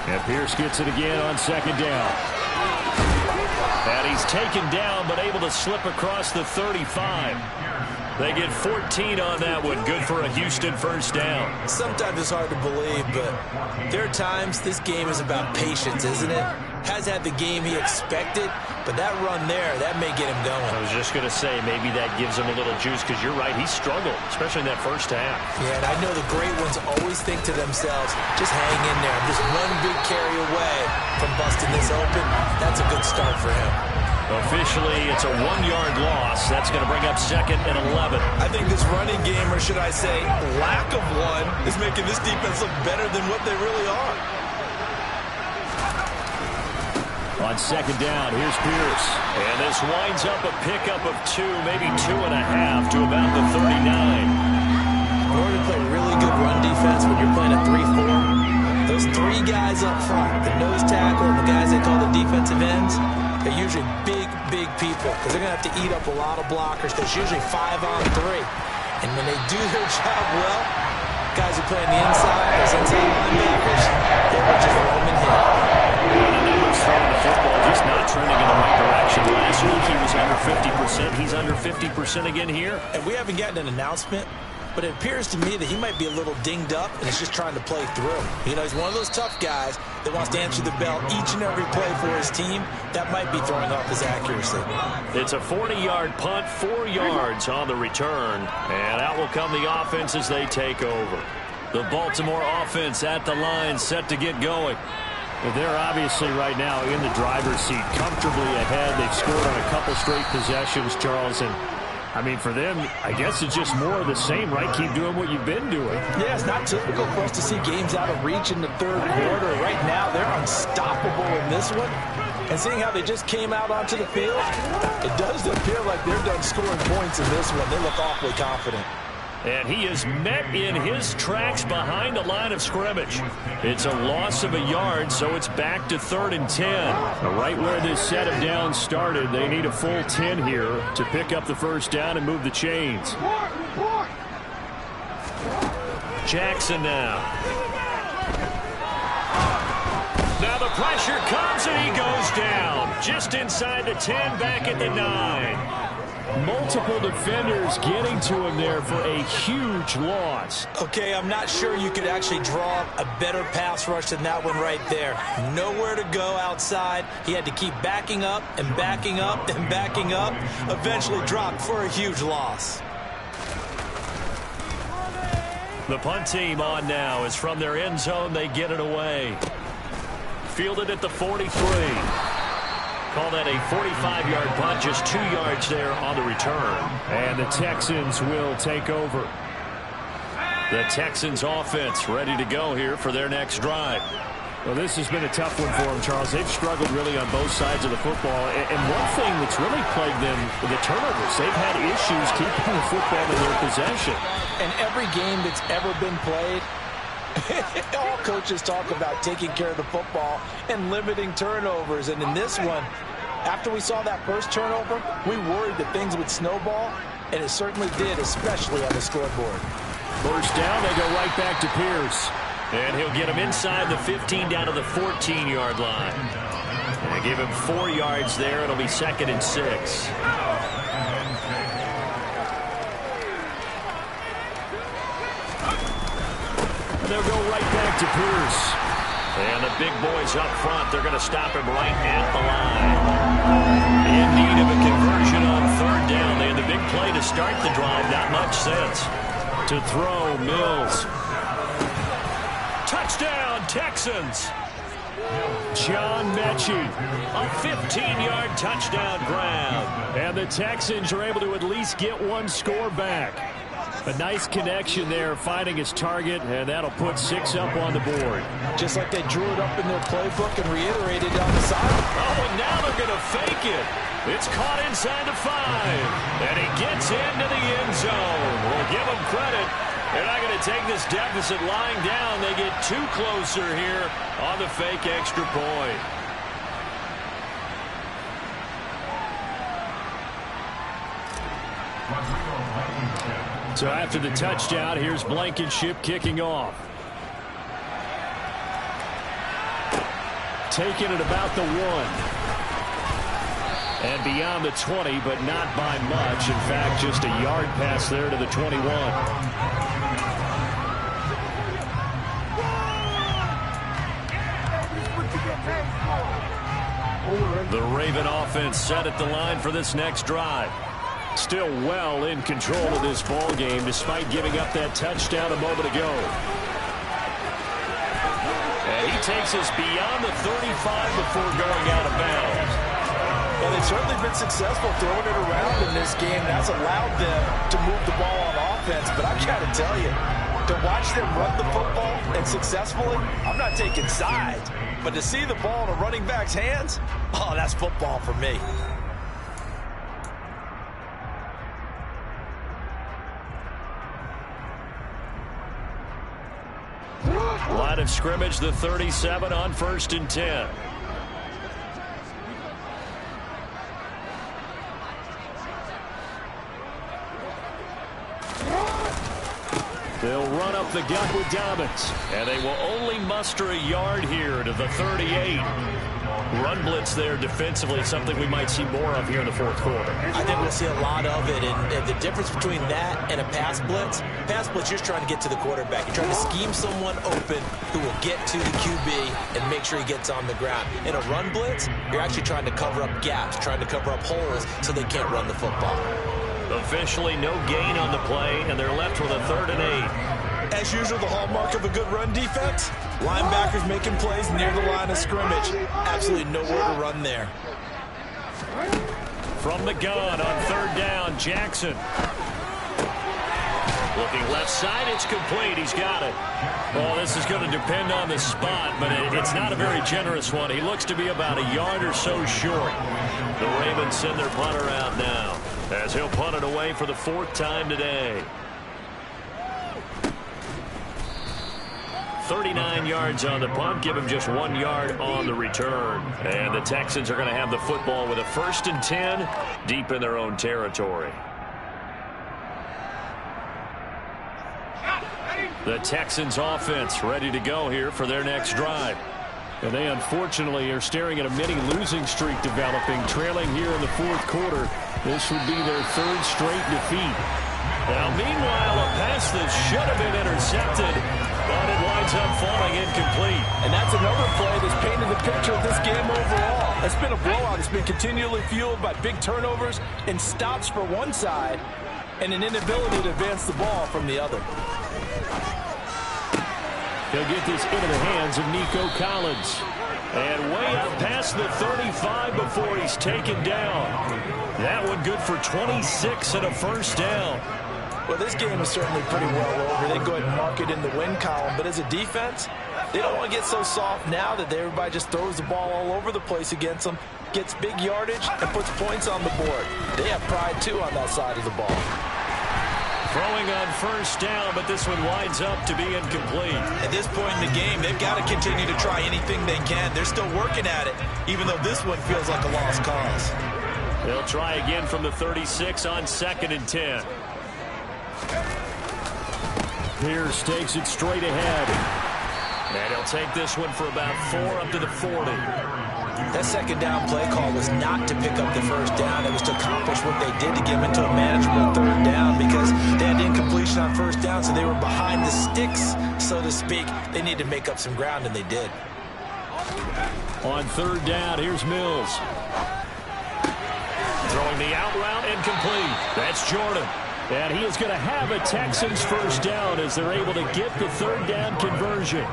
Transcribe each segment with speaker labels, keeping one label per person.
Speaker 1: And Pierce gets it again on second down. And he's taken down, but able to slip across the 35. They get 14 on that one. Good for a Houston first down.
Speaker 2: Sometimes it's hard to believe, but there are times this game is about patience, isn't it? Has had the game he expected, but that run there, that may get him going.
Speaker 1: I was just going to say, maybe that gives him a little juice, because you're right, he struggled, especially in that first half.
Speaker 2: Yeah, and I know the great ones always think to themselves, just hang in there. I'm just one big carry away from busting this open. That's a good start for him.
Speaker 1: Officially, it's a 1-yard loss. That's going to bring up 2nd and 11.
Speaker 2: I think this running game, or should I say lack of one, is making this defense look better than what they really are.
Speaker 1: On second down, here's Pierce. And this winds up a pickup of 2, maybe 2.5 to about the 39.
Speaker 2: In order to play really good run defense when you're playing a 3-4, those 3 guys up front, the nose tackle and the guys they call the defensive ends, they're usually big people, because they're going to have to eat up a lot of blockers. There's usually 5 on 3. And when they do their job well, guys who play on the inside, those inside linebackers, they will just roam and hit.
Speaker 1: The numbers throwing the football just not trending in the right direction. Last week he was under 50%. He's under 50% again here.
Speaker 2: And we haven't gotten an announcement, but it appears to me that he might be a little dinged up and is just trying to play through. You know, he's one of those tough guys that wants to answer the bell each and every play for his team. That might be throwing off his accuracy.
Speaker 1: It's a 40-yard punt, 4 yards on the return. And out will come the offense as they take over. The Baltimore offense at the line, set to get going. Well, they're obviously right now in the driver's seat, comfortably ahead. They've scored on a couple straight possessions, Charles, and I mean, for them, I guess it's just more of the same, right? Keep doing what you've been doing.
Speaker 2: Yeah, it's not typical for us to see games out of reach in the third quarter. Right now, they're unstoppable in this one. And seeing how they just came out onto the field, it does appear like they're done scoring points in this one. They look awfully confident.
Speaker 1: And he is met in his tracks behind the line of scrimmage. It's a loss of a yard, so it's back to 3rd and 10. Right where this set of downs started, they need a full 10 here to pick up the first down and move the chains. Jackson now. Now the pressure comes and he goes down. Just inside the 10, back at the 9. Multiple defenders getting to him there for a huge loss.
Speaker 2: Okay, I'm not sure you could actually draw a better pass rush than that one right there. Nowhere to go outside. He had to keep backing up and backing up and backing up. Eventually dropped for a huge loss.
Speaker 1: The punt team on now is from their end zone. They get it away. Fielded at the 43. Call that a 45-yard punt, just 2 yards there on the return. And the Texans will take over. The Texans offense ready to go here for their next drive. Well, this has been a tough one for them, Charles. They've struggled really on both sides of the football. And one thing that's really plagued them, the turnovers. They've had issues keeping the football in their possession.
Speaker 2: And every game that's ever been played, all coaches talk about taking care of the football and limiting turnovers. And in this one, after we saw that first turnover, we worried that things would snowball, and it certainly did, especially on the scoreboard.
Speaker 1: First down, they go right back to Pierce. And he'll get him inside the 15 down to the 14-yard line. And they give him 4 yards there. It'll be 2nd and 6. They'll go right back to Pierce. And the big boys up front, they're going to stop him right at the line. In need of a conversion on 3rd down. They had the big play to start the drive. Not much sense. To throw, Mills. Touchdown, Texans. John Mechie. A 15-yard touchdown grab. And the Texans are able to at least get one score back. A nice connection there, finding his target, and that'll put 6 up on the board.
Speaker 2: Just like they drew it up in their playbook and reiterated on the side.
Speaker 1: Oh, and now they're going to fake it. It's caught inside the 5. And he gets into the end zone. We'll give him credit. They're not going to take this deficit lying down. They get 2 closer here on the fake extra point. So after the touchdown, here's Blankenship kicking off. taken at about the 1. And beyond the 20, but not by much. In fact, just a yard pass there to the 21. The Raven offense set at the line for this next drive. Still well in control of this ball game despite giving up that touchdown a moment ago. And he takes us beyond the 35 before going out of bounds.
Speaker 2: Well, they've certainly been successful throwing it around in this game. That's allowed them to move the ball on offense. But I got to tell you, to watch them run the football and successfully, I'm not taking sides. But to see the ball in a running back's hands, oh, that's football for me.
Speaker 1: Line of scrimmage, the 37 on 1st and 10. They'll run up the gut with Dobbins. And they will only muster a yard here to the 38. Run blitz there defensively, something we might see more of here in the 4th quarter.
Speaker 2: I think we'll see a lot of it. And the difference between that and a pass blitz, you're just trying to get to the quarterback. You're trying to scheme someone open who will get to the QB and make sure he gets on the ground. In a run blitz, you're actually trying to cover up gaps, trying to cover up holes so they can't run the football.
Speaker 1: Officially no gain on the play, and they're left with a 3rd and 8.
Speaker 2: As usual, the hallmark of a good run defense, linebackers making plays near the line of scrimmage. Absolutely nowhere to run there.
Speaker 1: From the gun on 3rd down, Jackson. Looking left side, it's complete. He's got it. Well, this is going to depend on the spot, but it's not a very generous one. He looks to be about a yard or so short. The Ravens send their punter out now, as he'll punt it away for the 4th time today. 39 yards on the punt, give him just 1 yard on the return. And the Texans are going to have the football with a 1st and 10 deep in their own territory. The Texans offense ready to go here for their next drive. And they unfortunately are staring at a mini losing streak developing, trailing here in the 4th quarter. This would be their 3rd straight defeat. Now, meanwhile, a pass that should have been intercepted, but it winds up falling incomplete.
Speaker 3: And that's another play that's painted the picture of this game overall. It's been a blowout. It's been continually fueled by big turnovers and stops for one side and an inability to advance the ball from the other.
Speaker 1: He'll get this into the hands of Nico Collins. And way up past the 35 before he's taken down. That one good for 26 and a 1st down.
Speaker 2: Well, this game is certainly pretty well over. They go ahead and mark it in the win column. But as a defense, they don't want to get so soft now that everybody just throws the ball all over the place against them, gets big yardage, and puts points on the board. They have pride, too, on that side of the ball.
Speaker 1: Throwing on 1st down, but this one winds up to be incomplete.
Speaker 2: At this point in the game, they've got to continue to try anything they can. They're still working at it, even though this one feels like a lost cause.
Speaker 1: They'll try again from the 36 on 2nd and 10. Pierce takes it straight ahead. And he'll take this one for about 4 up to the 40.
Speaker 2: That 2nd down play call was not to pick up the 1st down. It was to accomplish what they did to get them into a manageable 3rd down because they had incompletion on 1st down, so they were behind the sticks, so to speak. They needed to make up some ground, and they did.
Speaker 1: On 3rd down, here's Mills. Throwing the out route, incomplete. That's Jordan. And he is going to have a Texans 1st down as they're able to get the 3rd down conversion.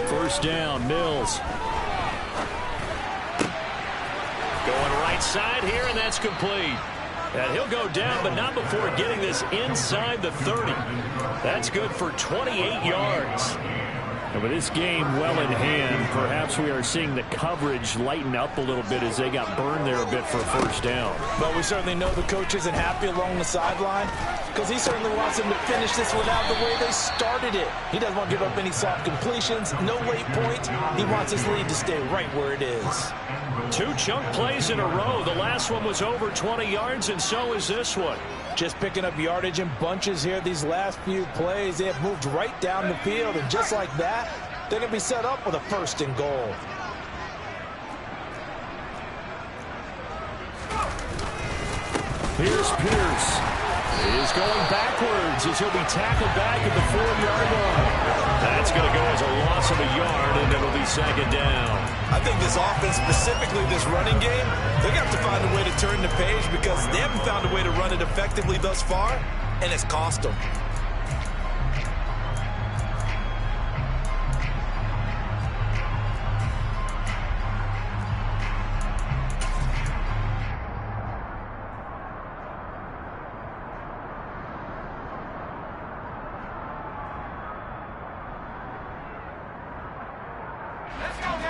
Speaker 1: First down, Mills. Going right side here, and that's complete. And he'll go down, but not before getting this inside the 30. That's good for 28 yards. And with this game well in hand, perhaps we are seeing the coverage lighten up a little bit as they got burned there a bit for a first down.
Speaker 3: But we certainly know the coach isn't happy along the sideline because he certainly wants them to finish this one out the way they started it. He doesn't want to give up any soft completions, no late points. He wants his lead to stay right where it is.
Speaker 1: 2 chunk plays in a row. The last one was over 20 yards, and so is this one.
Speaker 3: Just picking up yardage in bunches here these last few plays. They have moved right down the field, and just like that, they're going to be set up with a 1st and goal.
Speaker 1: Here's Pierce. He is going backwards as he'll be tackled back at the 4-yard line. That's going to go as a loss of a yard, and it'll be 2nd down.
Speaker 3: I think this offense, specifically this running game, they're going to have to find a way to turn the page because they haven't found a way to run it effectively thus far, and it's cost them.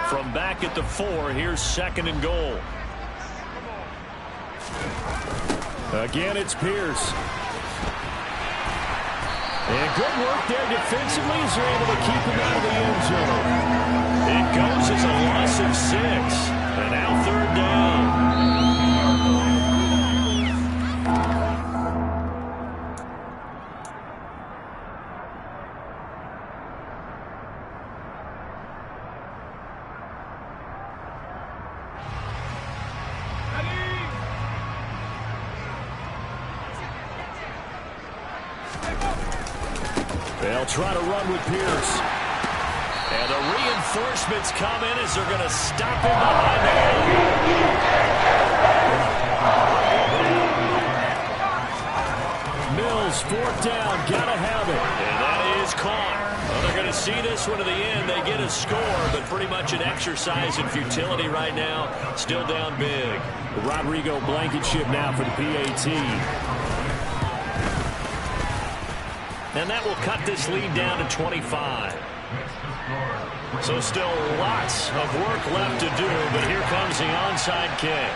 Speaker 1: From back at the 4, here's 2nd and goal. Again, it's Pierce. And good work there defensively as they're able to keep him out of the end zone. It goes as a loss of 6. And now 3rd down. They'll try to run with Pierce. And the reinforcements come in as they're going to stop him behind the line. Mills, 4th down, gotta have it. And that is caught. Well, they're going to see this one to the end. They get a score, but pretty much an exercise in futility right now. Still down big. Rodrigo Blankenship now for the PAT. And that will cut this lead down to 25. So still lots of work left to do, but here comes the onside kick.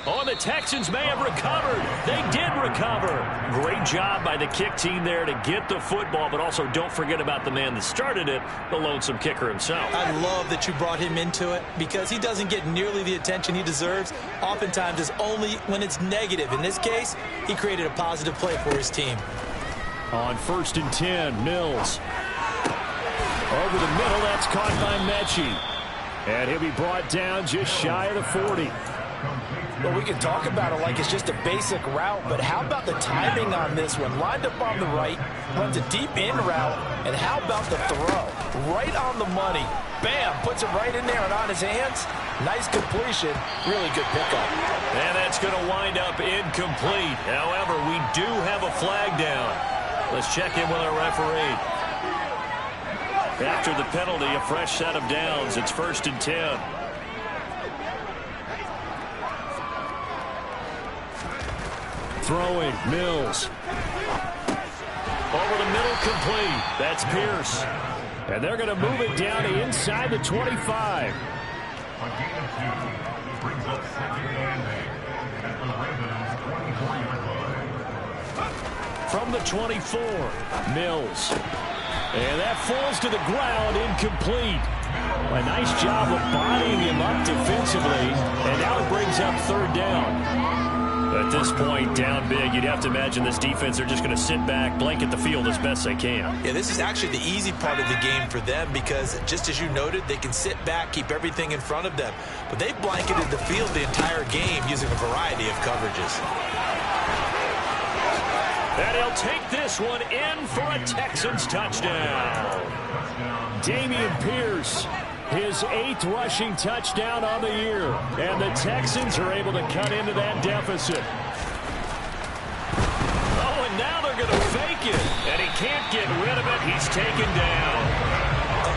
Speaker 1: Oh, the Texans may have recovered. They did recover. Great job by the kick team there to get the football, but also don't forget about the man that started it, the lonesome kicker himself.
Speaker 2: I love that you brought him into it because he doesn't get nearly the attention he deserves. Oftentimes it's only when it's negative. In this case, he created a positive play for his team.
Speaker 1: On 1st and 10, Mills. Over the middle, that's caught by Mechie. And he'll be brought down just shy of the 40.
Speaker 3: Well, we can talk about it like it's just a basic route, but how about the timing on this one? Lined up on the right, runs a deep in route, and how about the throw? Right on the money. Bam, puts it right in there and on his hands. Nice completion, really good pickup.
Speaker 1: And that's going to wind up incomplete. However, we do have a flag down. Let's check in with our referee. After the penalty, a fresh set of downs. It's 1st and 10. Throwing, Mills. Over the middle, complete. That's Pierce. And they're going to move it down to inside the 25. From the 24, Mills. And that falls to the ground, incomplete. A nice job of bodying him up defensively. And now it brings up 3rd down. At this point, down big, you'd have to imagine this defense are just going to sit back, blanket the field as best they can.
Speaker 2: Yeah, this is actually the easy part of the game for them because, just as you noted, they can sit back, keep everything in front of them. But they've blanketed the field the entire game using a variety of coverages.
Speaker 1: And he'll take this one in for a Texans touchdown. Dameon Pierce. His 8th rushing touchdown on the year. And the Texans are able to cut into that deficit. Oh, and now they're going to fake it. And he can't get rid of it. He's taken down.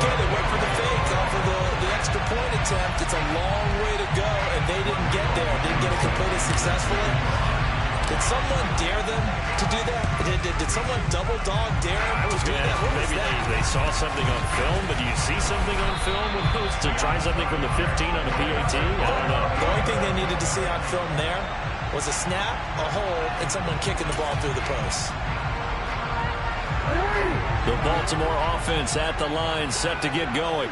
Speaker 3: Okay, they went for the fake off of the extra point attempt. It's a long way to go, and they didn't get there. Didn't get it completed successfully.
Speaker 2: Did someone dare them to do that? Did someone double dog dare them to do that?
Speaker 1: Maybe they saw something on film, but do you see something on film with those to try something from the 15 on a PAT? I don't know.
Speaker 2: The only thing they needed to see on film there was a snap, a hold, and someone kicking the ball through the post.
Speaker 1: The Baltimore offense at the line, set to get going.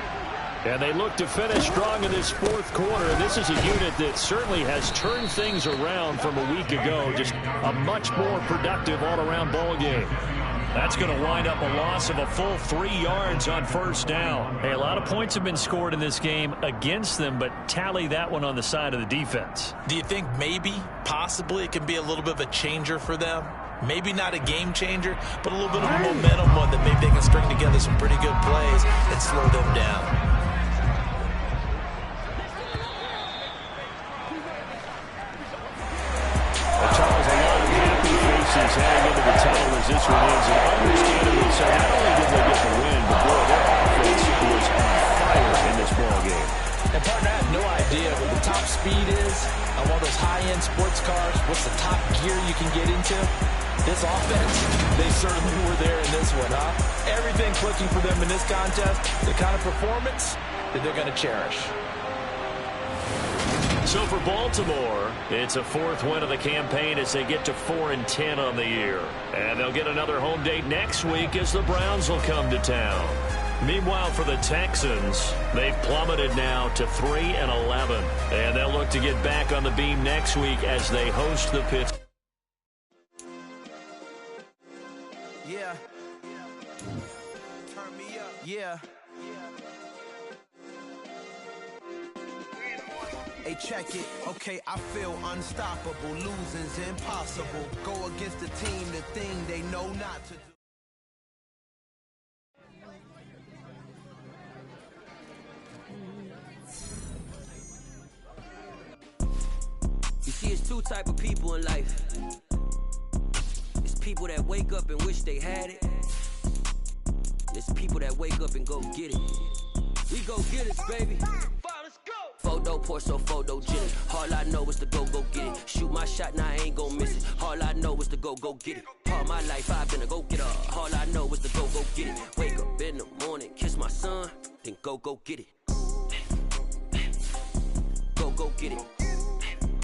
Speaker 1: And they look to finish strong in this fourth quarter. This is a unit that certainly has turned things around from a week ago. Just a much more productive all-around ball game. That's going to wind up a loss of a full 3 yards on first down. Hey, a lot of points have been scored in this game against them, but tally that one on the side of the defense.
Speaker 2: Do you think maybe, possibly, it can be a little bit of a changer for them? Maybe not a game changer, but a little bit of a momentum one that maybe they can string together some pretty good plays and slow them down.
Speaker 1: Heading into the tunnel as this one is, and understandably so. Not only did they get the win, but boy, their offense was on fire in this ball game.
Speaker 2: And partner, I have no idea what the top speed is on one of those high-end sports cars. What's the top gear you can get into? This offense, they certainly were there in this one, huh? Everything clicking for them in this contest, the kind of performance that they're going to cherish.
Speaker 1: So for Baltimore, it's a fourth win of the campaign as they get to 4-10 on the year. And they'll get another home date next week as the Browns will come to town. Meanwhile, for the Texans, they've plummeted now to 3-11. And they'll look to get back on the beam next week as they host the Pittsburgh.
Speaker 4: Yeah. Turn me up. Yeah. Hey, check it. Okay, I feel unstoppable. Losing's impossible. Go against the team, the thing they know not to do.
Speaker 5: You see, it's two type of people in life. It's people that wake up and wish they had it. It's people that wake up and go get it. We go get it, baby. Photo Porsche, photogenic. All I know is to go get it. Shoot my shot, now I ain't gon' miss it. All I know is to go get it. All my life I've been a go-getter. All I know is to go get it. Wake up in the morning, kiss my son, then go get it. Go get it.